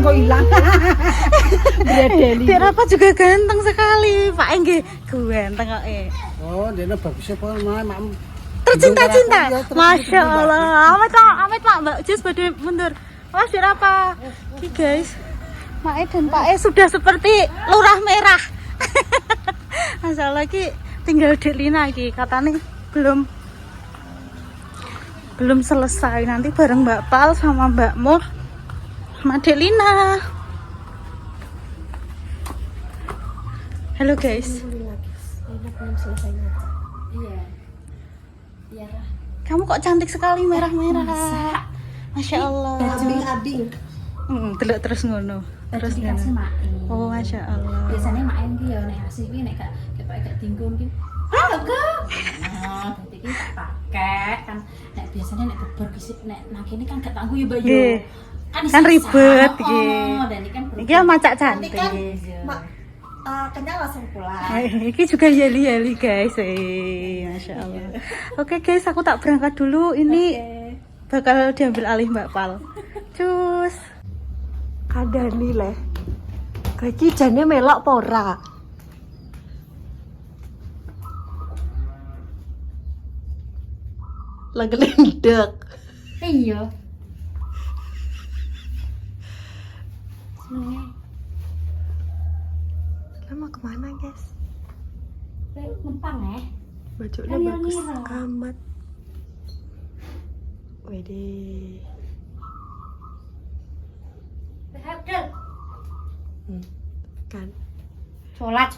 kok hilang. Bredeli. Dek Rafa juga ganteng sekali. Pak nggih ganteng kok. Oh, dene bagus apa mak. Tercinta-cinta. Masya Allah. Amit Pak Mbak Jus badhe mundur. Wah, Dek Rafa. Iki guys. Mae dan Pak sudah seperti lurah merah. Masalah lagi tinggal Dek Lina iki katanya belum selesai, nanti bareng Mbak Pal sama Mbak Mur sama Dek Lina. Halo guys. Iya. Kamu kok cantik sekali merah-merah. Masya Allah. Abing-abing. Delok terus ngono. Terus dikasih ngono. Mak. Oh, Masya Allah. Biasanya Mak ki ya nek asih ki nek gak dinggung ki. Halo, Kak. Nah, dadi ki tak pakai kan nek biasanya nek beber ki nek nang kene kan gak tangguh ya, Mbak yo. Nggih. Kan Kan ribet iki. Dan iki kan Iki macak cantik. kenyang langsung pulang. Iki juga yeli-yeli guys. Masya Allah. Oke guys, aku tak berangkat dulu. Ini bakal diambil alih Mbak Pal. Cus. Kadani le. Iki jane melok apa ora? Lagi lendek. Iya. Senengnya. Lama kemana guys? Numpang ya. Bajunya Kan bagus ngira-ngira. amat. Wede. Kan. Sholat.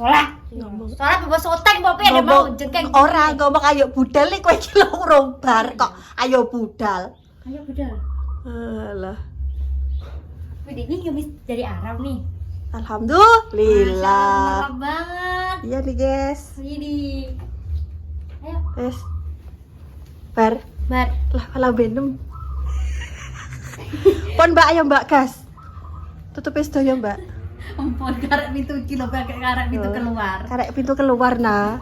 Ngomong. Sholat bawa soteng bawa ada mau jengkeng. Ora ngomong ayo budal nih kowe iki lho urung bar kok. Ayo budal. Ayo budal. Alah. Wih, ini gamis dari Arab nih. Alhamdulillah. Arab banget. Iya nih guys. Ini. Ayo, Wes. Bar. Bar. Lah malah benem. Pon Mbak ayo Mbak gas. Tutup sedaya Mbak. Ampun, karek pintu kilo pakai karek pintu keluar. Karek pintu keluar nah.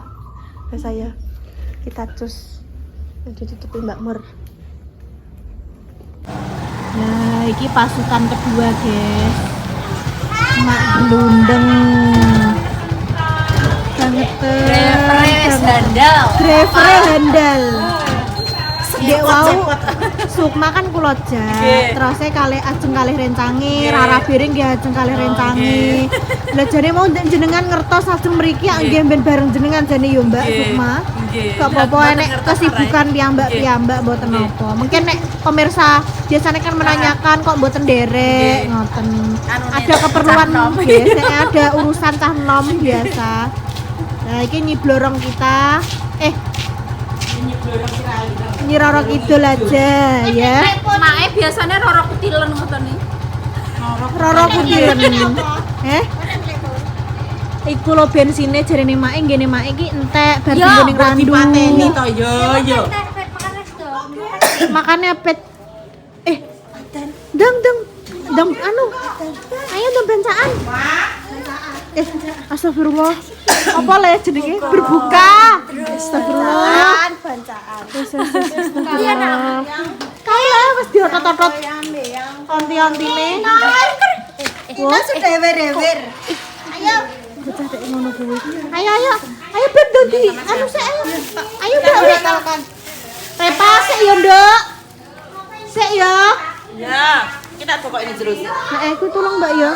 Wes saya. Kita cus. Nanti tutupin Mbak Mur. Nah, ini pasukan kedua guys. Mak gelundeng. Handal. Driver handal. Dek wau Sukma kan kula jak. Terus kalih ajeng kalih rencangi, Rara Biring nggih ajeng kalih rencangi. Lah jane mau jenengan ngertos ajeng mriki nggih ben bareng jenengan jane yo Mbak Sukma. Kok apa nek kesibukan piyambak mboten napa. Mungkin nek pemirsa biasanya kan menanyakan kok mboten derek ngoten. Ada keperluan biasanya ada urusan cah nom biasa. Nah, ini nyiblorong kita. Ini Roro Kidul aja ya. Mae biasanya Roro Kutilen ngoten nih. Roro Kutilen. Iku lo bensine jarene mae nggene mae iki entek bar ning randu. Dipateni to yo. Makane pet dang anu. Ayo dong bencaan. Astagfirullah. Apa le jenenge? Berbuka. Astagfirullah. Bancaan. Iya nak. Kalah wis diotot-otot. Onti-ontine. Kita sudah dewer. Ayo. Bocah dek ngono kuwi. Ayo. Ayo ben dadi anu sik ayo. Ayo Mbak. Repa sik yo, Nduk. Sik yo. Ya, kita coba ini terus. Ku tolong Mbak ya.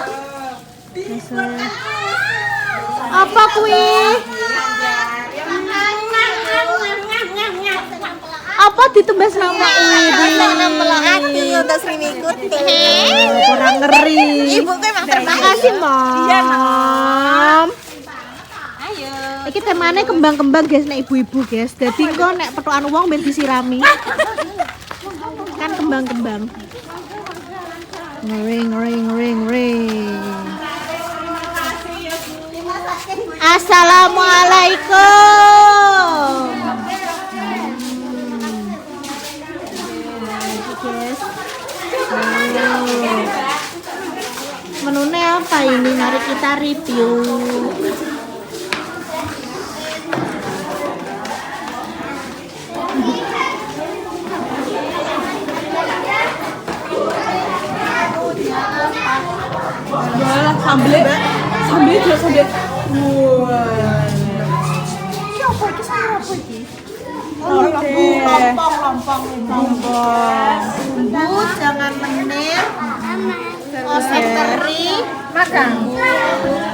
Apa kuwi? Apa ditembas nama kuwi? Nempel hati untuk sering ikuti. Kurang ngeri. Ibu kowe emang terbaik. Makasih, Mom. Ayo. Iki temane kembang-kembang guys nek ibu-ibu guys. Dadi engko nek petukan wong ben disirami. Kan kembang-kembang. Ngering. Assalamualaikum. Guys. Menunya apa ini? Mari kita review. Sambelnya juga sambel. Lompong. Bumbu jangan menir. Oseng teri. Makan.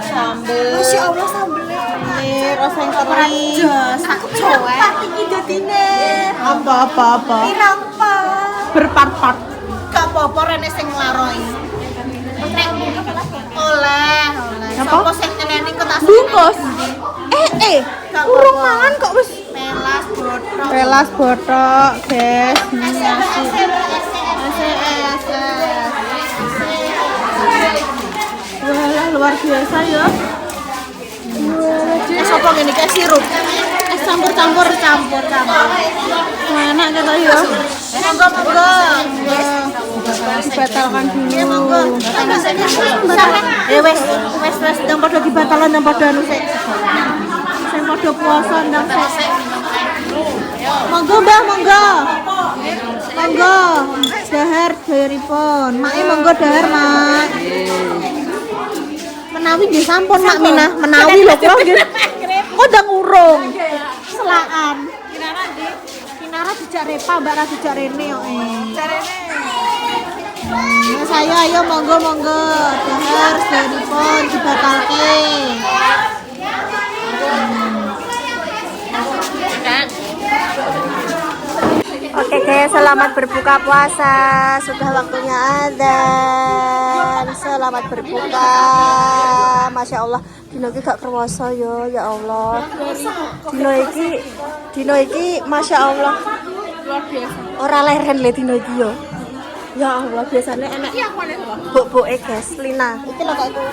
Sambel. Masya Allah sambelnya. Menir, oseng teri. Aku cowok. Tinggi jatine. Apa. Pirang-pa. Berpart-part. Gak apa-apa rene sing nglaroi. Oleh. Apa? Sopo sing nyeneni kok tak Bungkus. Gak Urung apa-apa. mangan kok wis. Melas botrok. Pelas botok, guys. Wah, luar biasa ya. Sopo ngene iki sirup. Campur. Enak kata ya. Monggo. Dibatalkan Ya dulu. monggo. Wes ndang padha dibatalan ndang padha anu sik. Sing padha puasa ndang sik. Monggo Mbah, monggo. Dahar dayaripun. Mak monggo dahar, Mak. Menawi nggih sampun Mak Minah, menawi lho kula nggih. Kok ndang urung. Selaan. Kinara dijak Repa, Mbak Ra dijak Rene kok. Ya saya ayo monggo. Dahar dayaripun dibatalke. Oke guys, selamat berbuka puasa. Sudah waktunya adzan. Selamat berbuka. Masya Allah, dino iki gak kerwasa ya, ya Allah. Dino iki Masya Allah. Luar biasa. Ora leren le dino iki yo. Ya Allah, biasanya enak. Buk-buke guys, Lina. Iki lho kok itu.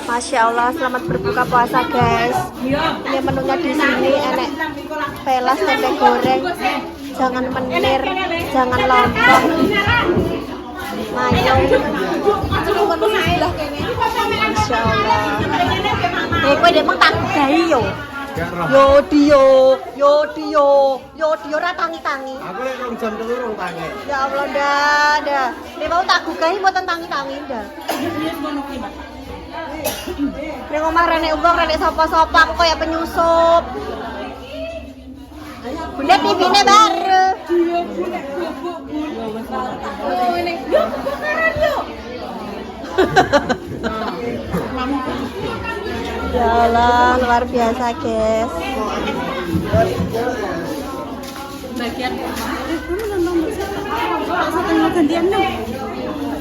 Masya Allah, selamat berbuka puasa guys. Ini menunya di sini enak pelas tempe goreng, jangan menir, jangan lompong, mayong. Masya Allah. Kowe dek mung tak gawe yo. Yo dio ra tangi-tangi. Aku lek rong jam telu rong tangi. Ya Allah dah. Nek mau tak gugahi mboten tangi-tangi dah. Ning omah rene uga rene sapa-sapa aku kaya penyusup. Bunda TV-ne baru. Oh ini. Yo kebakaran yo. Ya Allah, luar biasa guys. Bagian gantian dong.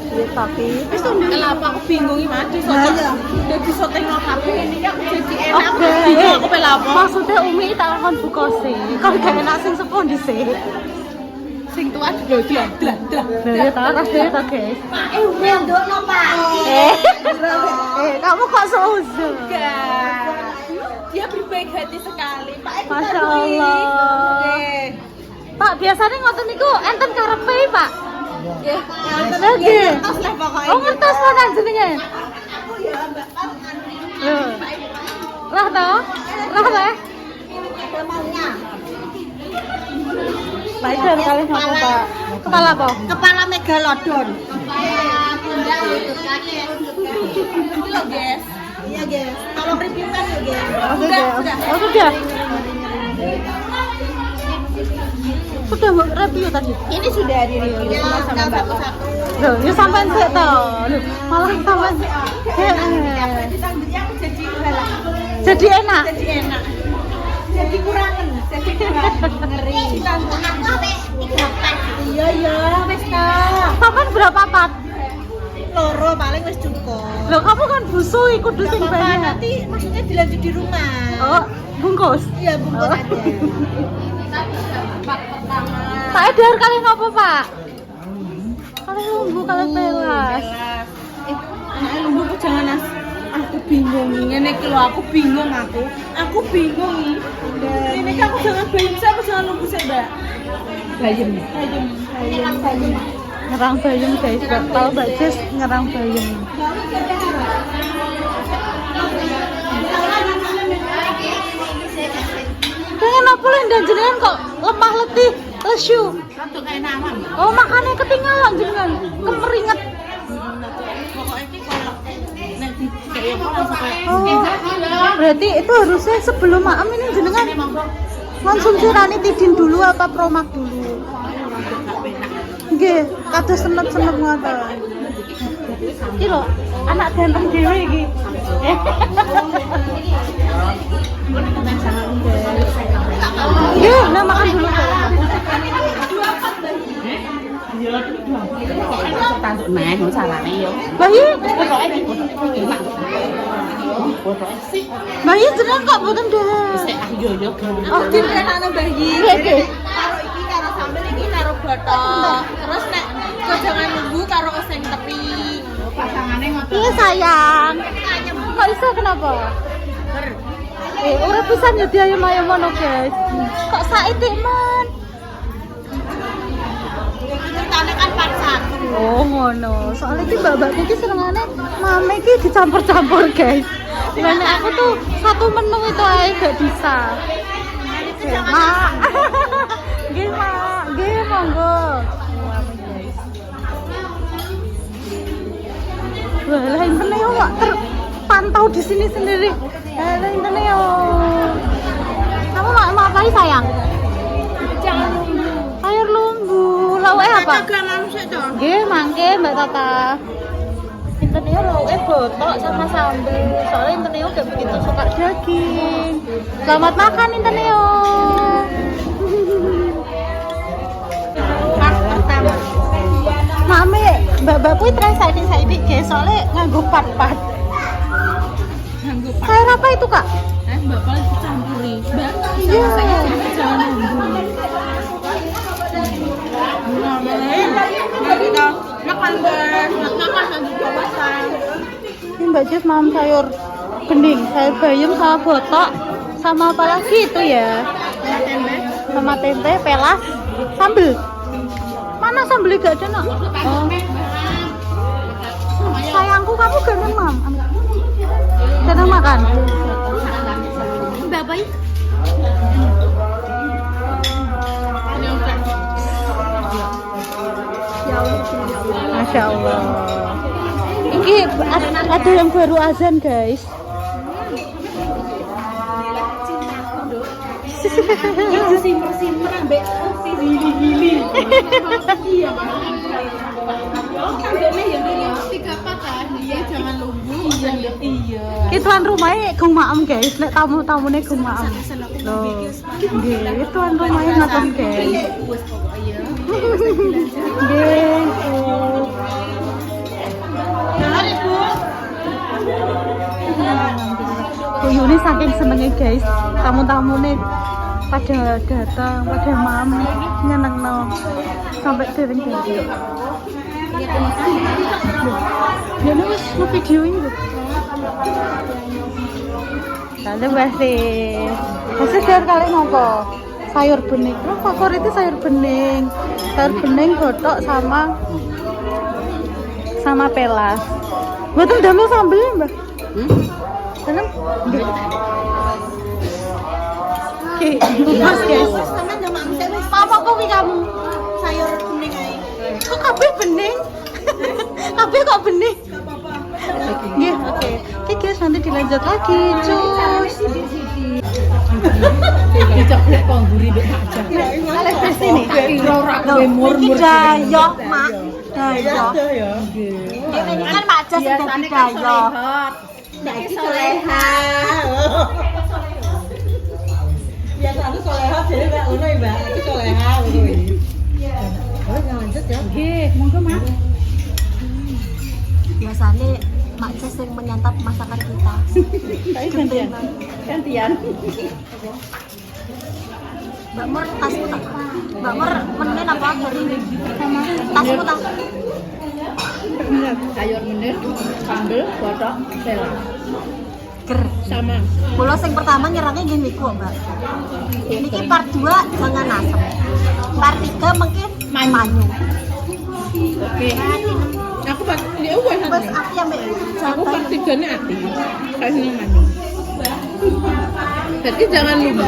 Iya tapi. Kenapa aku bingung iki Mas? Dadi sotengo kabeh ini aku jadi enak. Oke. Bingung aku pe lapo. Maksudnya Umi tak akan buka sih. Kalau gak enak sing sepuh dhisik. Sing tuan lho dilan. Ya tak rasanya tak guys. Umi ndokno, Pak. Kamu kok seuzon? Dia berbaik hati sekali. Pak Masya Allah. Pak biasanya ngoten niku enten karepe Pak. Nggih. Lagi. Terus lah pokoke. Oh ngertos mana jenenge? Lho. Lah toh? Lah teh. Baik dan kalian apa Pak? Kepala apa? Kepala megalodon. Pundak lutut kaki. Itu lho, guys. Iya, guys. Kalau reviewkan ya, guys. Oh sudah. Sudah review tadi. Ini sudah di review sama Bapak. Loh, ya sampean sik to. Loh, malah sampean. Jadi enak. Jadi kurangan. Ngeri. Iya, wis ta. Sampean berapa pat? Loro paling wis cukup. Loh, kamu kan busu ikut sing Apa banyak. nanti maksudnya dilanjut di rumah. Oh, bungkus. Iya, bungkus aja. Pak Edar kalian apa, Pak? Kalian lumbu, kalian pelas. Anak lumbu kok jangan Nas. Aku bingung ngene iki lho, aku bingung. Aku bingung iki. Ini kan aku jangan bayem siapa jangan lumbu sik, Mbak. Bayem. Ngerang bayem guys, gak tau Mbak Jess ngerang bayem. Pengen apa lah dan jenengan kok lemah letih, lesu. Rada kayak nama. Oh makanya ketinggalan jenengan, kemeringet. Pokoknya iki koyo Oh, berarti itu harusnya sebelum maam ini jenengan konsumsi ranitidin dulu apa promak dulu? Nggih, kados senet-senet ngoten. Iki lho, anak ganteng dhewe iki. Nggih, nah makan dulu. Mẹ không sao lại yêu. Bayi. Bayi jenengan kok mboten deh. Oh, anak bayi. Nggih. Karo iki karo sambel iki karo bathok. Terus nek gojongan nunggu karo oseng tepi. Pasangane ngoten. Iya sayang. Kok iso kenapa? Ora bisa nyedi ayam-ayam ngono, guys. Kok saiki, Man? Ceritane kan part 1. Oh, ngono. Soalnya iki mbak-mbakku iki senengane mame iki dicampur-campur, guys. Dan aku tuh satu menu itu aja gak bisa. Oke, Mak. Nggih, Mak. Nggih, monggo. Wah, lah intene yo Mak terpantau di sini sendiri. Lah intene yo. Kamu mau apa sayang? Jangan nunggu. Sayur lumbu. Lauknya apa? Dagangan sik to. Nggih, mangke Mbak Tata. Intene yo lauknya botok sama sambel. Soalnya intene yo gak begitu suka daging. Selamat makan intene yo. Part pertama. Mame, mbak-mbak kuwi saiki guys, soalnya nganggo part-part. Nganggo part. Sayur apa itu, Kak? Bapak dicampuri. Mbak, Iya. jangan nunggu. Makan guys, makan lagi babasan. Ini Mbak Jess mau sayur bening, sayur bayam sama botok, sama apa lagi itu ya? Sama tempe, pelas, sambel. Mana sambelnya gak ada, Nak? Oh. Sayangku, kamu gak mam? Gak makan? Bapak Masya Allah. Ini ada yang baru azan, guys. simper ambek gili-gili. Iya. Ambeknya yang ini 3 kan. Iya, jangan lumbu. Iya. Ki tuan rumahnya gung maem, guys. Nek tamu-tamune gung maem. Loh. Nggih, tuan rumahnya ngoten, guys. Wes pokoke ya. Nggih. Bu Yuni saking senengnya, guys. Tamu-tamune pada datang, pada mam nyenengno sampai dereng guys. Ya wis nge-video ini lho. Lalu masih sayur kali ngopo? Sayur bening. Oh, favoritnya sayur bening. Sayur bening botok sama pelas. Mboten damel sambelnya, Mbak? Dalam? Nggih. Oke, bubus guys. Apa kok kamu? Sayur bening ae. Kok kabeh bening? Kabeh kok bening? Nggih, oke. Oke guys, nanti dilanjut lagi. Cus. Diceplek kok mburi mbek aja. Oleh besi nih. Ora kowe murmur. Dayoh, Mak. Dayoh. Ini kan Mak Jas sing dayoh. Saiki soleha. Biasa aku soleha jadi Mbak ngono ya, Mbak. Iki soleha ngono iki. Oh, lanjut ya. Nggih, monggo, Mas. Biasanya Mak Jas yang menyantap masakan kita. Gantian. Mbak Mur, tasmu tak? Mbak Mur, menunya apa dari tasmu tak? Sayur menir, sambel, botok, sela. Ger. Sama. Bolos yang pertama nyerangnya gini kok, Mbak. Ini part 2 jangan asem. Part 3 mungkin manyu. Oke. Aku pas dia wes Pas aku yang aku jangan part 3 ati. Kasih manu. Jadi jangan lupa.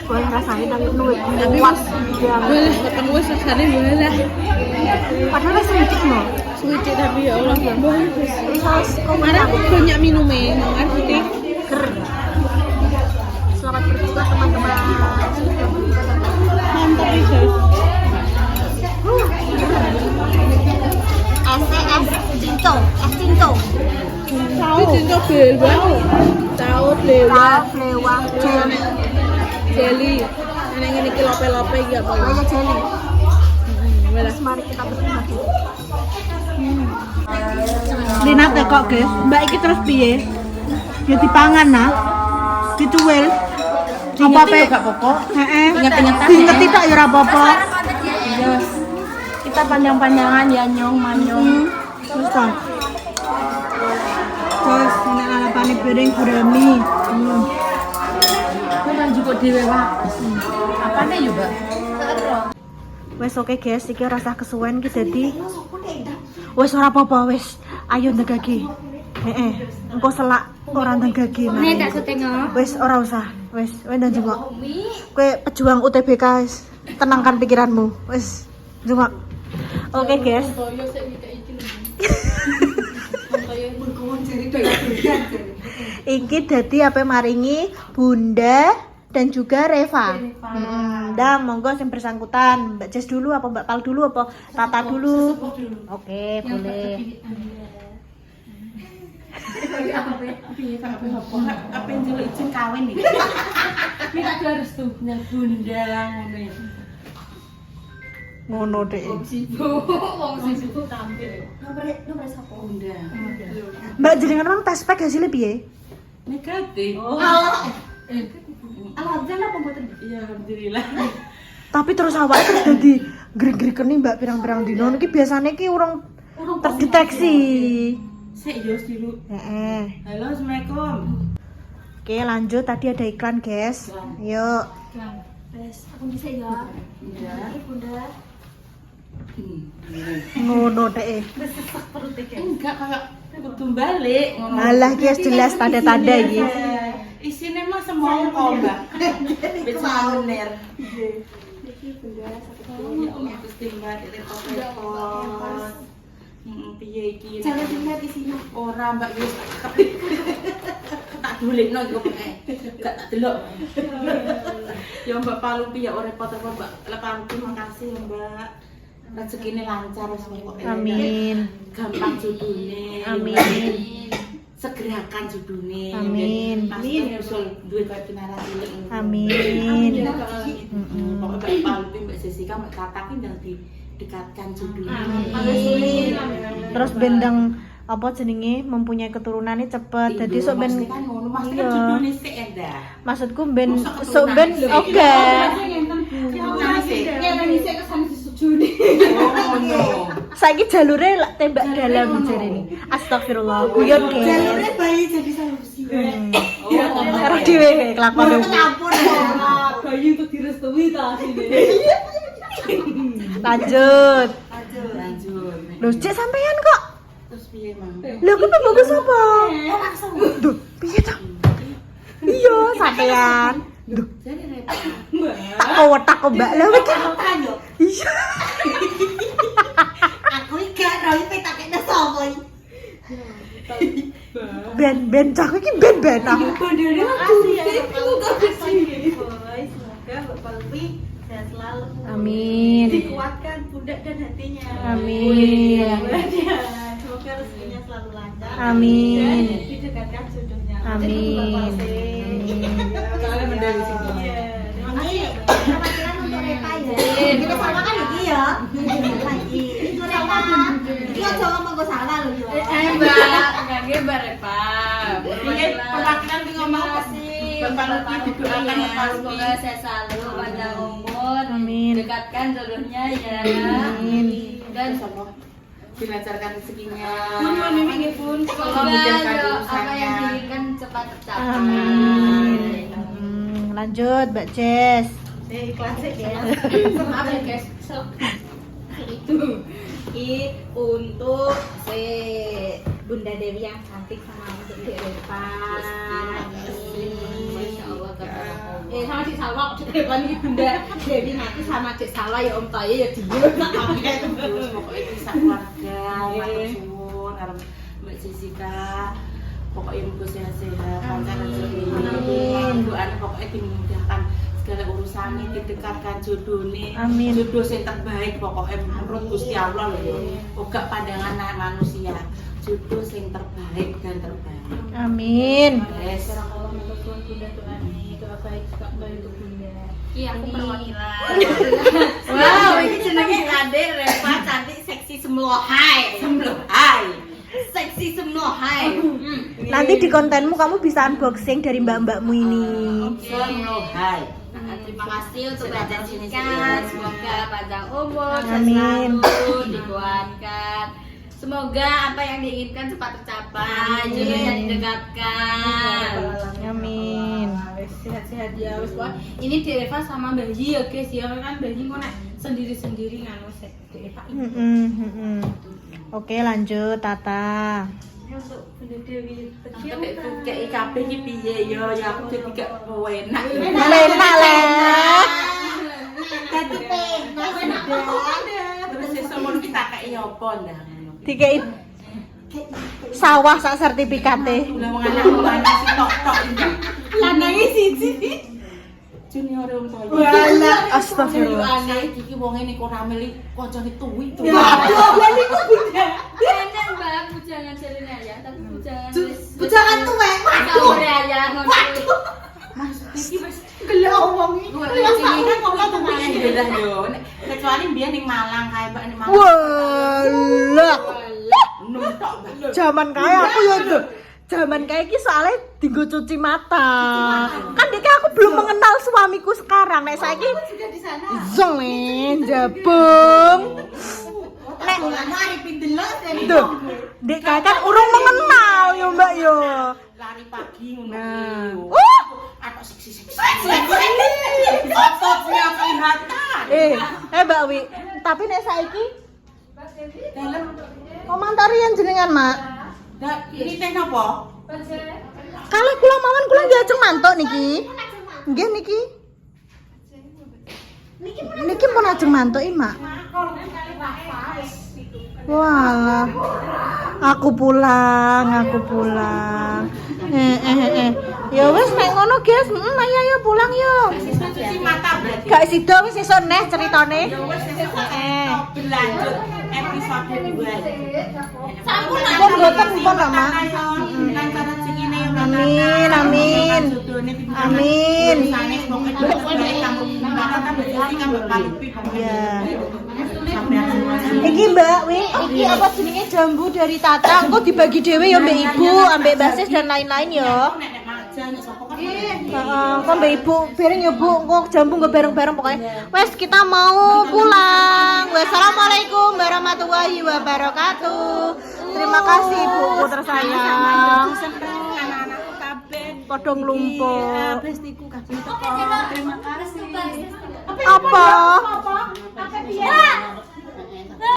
boleh rasain tapi nuwit Tapi puas boleh ketemu rasane boleh lah. padahal wis sedikit loh Suci tapi ya Allah boleh. terus Kemarin aku banyak minumnya, mangan putih. selamat berbuka teman-teman Mantap nih guys. es cinto Tahu. Cinta belwa. Tahu belwa. lewat jelly Jelly. Ini ngene iki lope-lope iki apa? banyak jelly Wala. mari kita berbuka Lina tekok guys, mbak iki terus piye? Ya dipangan nah. Dicuwil. Apa pe? Gak apa-apa. Heeh. Diingeti tak ya ora apa-apa. Kita panjang-panjangan ya nyong manyong. Terus ta. Terus nek alepane piring gurami. Kan juga dhewe wae. Apane yo, Mbak? Wes oke guys, iki rasa kesuwen ki dadi wes ora apa-apa wes. Ayo ndegage. Heeh. Engko selak ora ndegage. Nek tak setengah. Wes ora usah. Wes ndang jengok. Kowe pejuang UTBK wes. Tenangkan pikiranmu. Wes jengok. Oke guys. Iki dadi apa maringi Bunda dan juga Reva. Dah monggo yang bersangkutan, Mbak Jess dulu apa Mbak Pal dulu apa Tata dulu? Oke, boleh. Apa yang jelek izin kawin nih? Kita harus tuh punya bunda lah ngono. Ngono deh. Wong sibuk tampil. Nomor sapa? Bunda. Mbak jenengan mang tes pack hasilnya piye? Negatif. Alhamdulillah apa mboten? Iya, alhamdulillah. Tapi terus awake terus dadi greg-gregen nih Mbak pirang-pirang dino niki biasanya ki urung terdeteksi. Sik yo dulu. Heeh. Halo, Assalamualaikum. Oke, lanjut tadi ada iklan, guys. Yuk. Wes, aku bisa ya. Iya. Bunda. Ngono deh. Enggak kayak kudu balik ngono. Alah ki wis jelas tanda-tanda iki. Isine mah semongko, Mbak. Wis sauner. Gusti Mbak, repot-repot. Piye iki? Jangan dilihat di sini. Ora, Mbak, wis tak dolekno iku pokoke. Gak tak delok. Ya Mbak Palu piye ora repot-repot, Mbak. Lepan terima kasih, Mbak. Rezekine lancar wis pokoke. Amin. Gampang judune. Amin. Segerakan judune. Amin. Pasti usul duwe kaya kinara cilik. Amin. Pokoknya Mbak Palu, Mbak Jessica, Mbak Tata ki ndang didekatkan judune. Amin. Terus bendang apa jenenge mempunyai keturunannya cepet. Jadi sok ben kan ngono, Mas kan iya. judune sik endah. Maksudku ben sok ben oke. Saiki jalure lak tembak dalam jarene. Astagfirullah. Guyon guys. Jalurnya bayi jadi solusi. Karo dhewe kelakuan. Bayi untuk direstui ta sini. Lanjut. Lanjut. Loh, cek sampean kok. Terus piye, Mang? Lah kok bagus apa? Duh, piye ta? Iya, sampean. Duh, Jadi repot. tak kotak kok Mbak. Lah iki. Iya. Aku iki gak ro iki tak kene sapa iki. Ben cah iki ben ah. Bondone makasih ya. Semoga Bapak Lupi sehat selalu. Amin. Dikuatkan pundak dan hatinya. Amin. Semoga rezekinya selalu lancar. Amin. Dan didekatkan jodohnya. Amin. Kalian mendali sini. Iya. Terima kasih ya. Perwakilan untuk Reva ya. Kita sama kan iki ya. Lagi. Itu Reva. Iki aja ngomong kok salah lho yo. Mbak, enggak Mbak Reva. Piye perwakilan ki ngomong sih? Bapak Lupi didoakan Bapak Lupi. Semoga sehat selalu, panjang umur, Amin. dekatkan jodohnya ya. Amin. Dan Dilancarkan rezekinya. Pun ini pun semoga Dimudahkan apa urusannya. yang diinginkan cepat tercapai. Amin. Lanjut Mbak Jess. iklan sih ya. Maaf ya guys. Itu untuk si Bunda Dewi yang cantik sama untuk Dek Reva. Masyaallah kata Sama Cik Salwa, Cik Reva ini Bunda Dewi nanti sama Cik Salwa ya Om Toyo ya dia. Terus pokoknya bisa keluarga, matur suwun arep Mbak Jessica. Pokoknya muka sehat-sehat, lancar rezeki. Doanya pokoknya dimudahkan segala urusannya, didekatkan jodohnya. Amin. Jodoh yang terbaik pokoknya menurut Gusti Allah loh. Oga pandangan manusia. Jodoh yang terbaik dan terbaik. Amin. Yes. Allah menurut Bunda doanya, doa baik juga untuk Bunda. Iya, aku perwakilan. Wow, ini jenenge adik Reva cantik seksi semlohai. Seksi semlohai. Nanti di kontenmu kamu bisa unboxing dari mbak-mbakmu ini. Hai. Terima kasih untuk Mbak Jessica. Semoga panjang umur, Amin. selalu dikuatkan. Semoga apa yang diinginkan cepat tercapai, jodohnya didekatkan. Amin. Sehat-sehat ya wis kok. Ini Dek Reva sama Mbak Yi ya guys ya kan Mbak Yi kok nek sendiri-sendiri nganu sik Dek Reva. Oke, lanjut Tata. Untuk Bunda Dewi Kita kayak kabeh iki piye ya aku jadi gak enak. Enak lah. Dadi penak Terus sesuk mau kita kayak apa ndak? Dikei sawah sak sertifikate. Ulah menganak si tok-tok iki. lanange siji. Junior wong toyo. Walah, Astagfirullah. Saiki iki wonge nek ora meli kancane tuwi tuh. Lah niku Bunda. Enak Mbak, bujangan jalan ya, tapi bujangan. Bujangan tuwek. Sahur ya, ngono. Iki wis Gelo omongi. wis kan kok tuwek belah yo. Kecuali mbiyen ning Malang kae Mbak ning Malang. Walah. Numtok Mbak. Zaman kaya aku ya tuh. Zaman kayak iki soalnya dienggo cuci mata. Kan dek aku belum mengenal suamiku sekarang. Nek saiki Juga di sana. zong jabung. Nek ngono arepin delok dari Tuh. Dek kayak kan urung mengenal yo Mbak yo. Lari pagi ngono. Nah. Atok seksi-seksi. Ototnya kelihatan. Mbak Wi, tapi nek saiki Dalam komentari yang jenengan, Mak. ini teh napa? Kalau kula mawon kula diajeng mantuk niki. Nggih niki. Niki pun ajeng mantuki, Mak. Walah. Aku pulang. Ya wis nek ngono, guys. Ayo yo pulang yo. Cuci mata berarti. Gak sida wis esuk neh ceritane. Berlanjut episode 2. Sampun Pun boten pun lho, Mak. Amin. Amin. Ya. Iki Mbak Wi, iki apa jenenge jambu dari Tata, engko dibagi dhewe ya Mbak Ibu, ambek basis dan lain-lain ya. Heeh, kok Mbak Ibu bareng ya Bu, engko jambu nggo bareng-bareng pokoknya. Wes kita mau pulang. Wassalamualaikum warahmatullahi wabarakatuh. Terima kasih Ibuku tersayang. anak-anakku kabeh Padha nglumpuk. bestiku kabeh teko. Terima kasih. Apa? Apa piye?